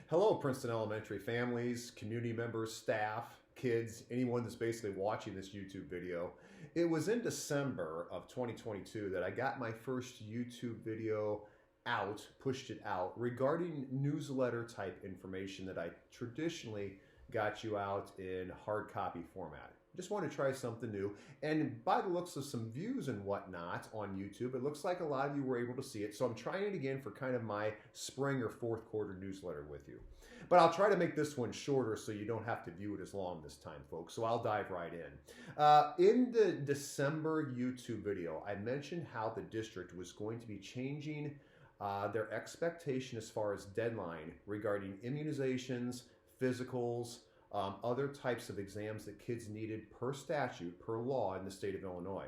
Hello, Princeton Elementary families, community members, staff, kids, anyone that's basically watching this YouTube video. It was in December of 2022 that I got my first YouTube video out, pushed it out, regarding newsletter type information that I traditionally got you out in hard copy format. Just want to try something new, and by the looks of some views and whatnot on YouTube, it looks like a lot of you were able to see it, so I'm trying it again for kind of my spring or fourth quarter newsletter with you. But I'll try to make this one shorter so you don't have to view it as long this time, folks, so I'll dive right in. In the December YouTube video, I mentioned how the district was going to be changing their expectation as far as deadline regarding immunizations, physicals, other types of exams that kids needed per statute, per law in the state of Illinois.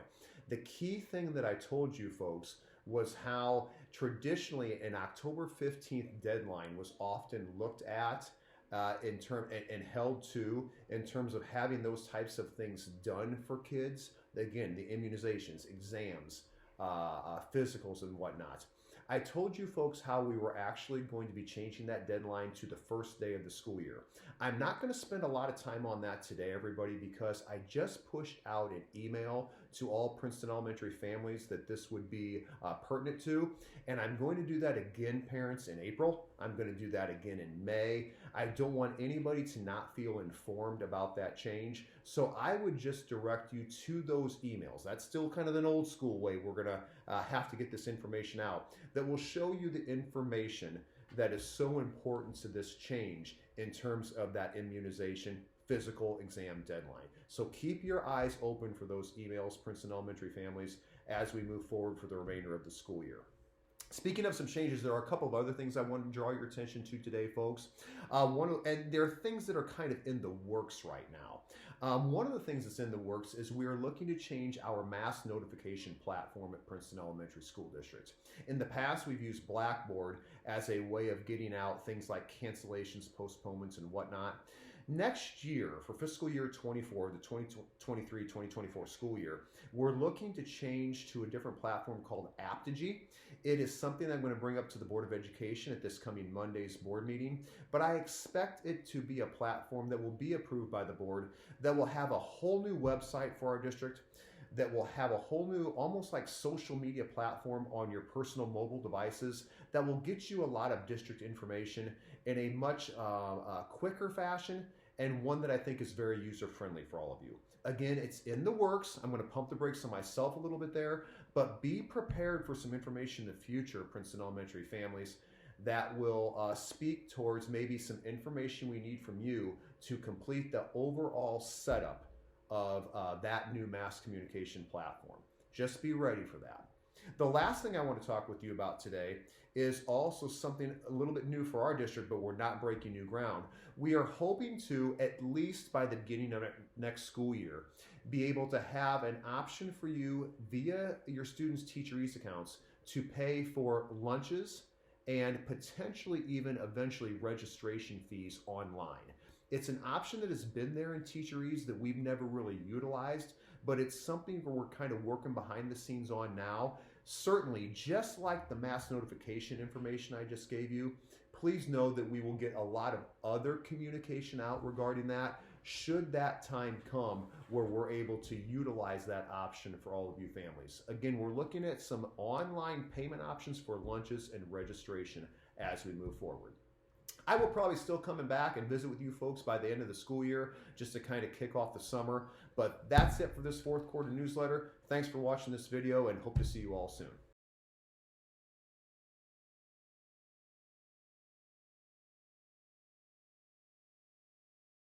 The key thing that I told you folks was how traditionally an October 15th deadline was often looked at and held to in terms of having those types of things done for kids. Again, the immunizations, exams, physicals and whatnot. I told you folks how we were actually going to be changing that deadline to the first day of the school year. I'm not going to spend a lot of time on that today, everybody, because I just pushed out an email to all Princeton Elementary families that this would be pertinent to, and I'm going to do that again, parents, in April. I'm going to do that again in May. I don't want anybody to not feel informed about that change, so I would just direct you to those emails. That's still kind of an old school way we're going to have to get this information out that will show you the information that is so important to this change in terms of that immunization physical exam deadline. So keep your eyes open for those emails, Princeton Elementary families, as we move forward for the remainder of the school year. Speaking of some changes, there are a couple of other things I want to draw your attention to today, folks. And there are things that are kind of in the works right now. One of the things that's in the works is we are looking to change our mass notification platform at Princeton Elementary School District. In the past, we've used Blackboard as a way of getting out things like cancellations, postponements, and whatnot. Next year, for fiscal year 24, the 2023-2024 school year, we're looking to change to a different platform called Aptigee. It is something I'm going to bring up to the Board of Education at this coming Monday's board meeting, but I expect it to be a platform that will be approved by the board, that will have a whole new website for our district, that will have a whole new, almost like social media platform on your personal mobile devices that will get you a lot of district information in a much quicker fashion, and one that I think is very user-friendly for all of you. Again, it's in the works. I'm going to pump the brakes on myself a little bit there, but be prepared for some information in the future, Princeton Elementary families, that will speak towards maybe some information we need from you to complete the overall setup of that new mass communication platform. Just be ready for that. The last thing I want to talk with you about today is also something a little bit new for our district, but we're not breaking new ground. We are hoping to, at least by the beginning of next school year, be able to have an option for you via your students' Teacher Ease accounts to pay for lunches and potentially even eventually registration fees online. It's an option that has been there in Teacher Ease that we've never really utilized, but it's something where we're kind of working behind the scenes on now. Certainly, just like the mass notification information I just gave you, please know that we will get a lot of other communication out regarding that should that time come where we're able to utilize that option for all of you families. Again, we're looking at some online payment options for lunches and registration as we move forward. I will probably still coming back and visit with you folks by the end of the school year just to kind of kick off the summer. But that's it for this fourth quarter newsletter. Thanks for watching this video and hope to see you all soon.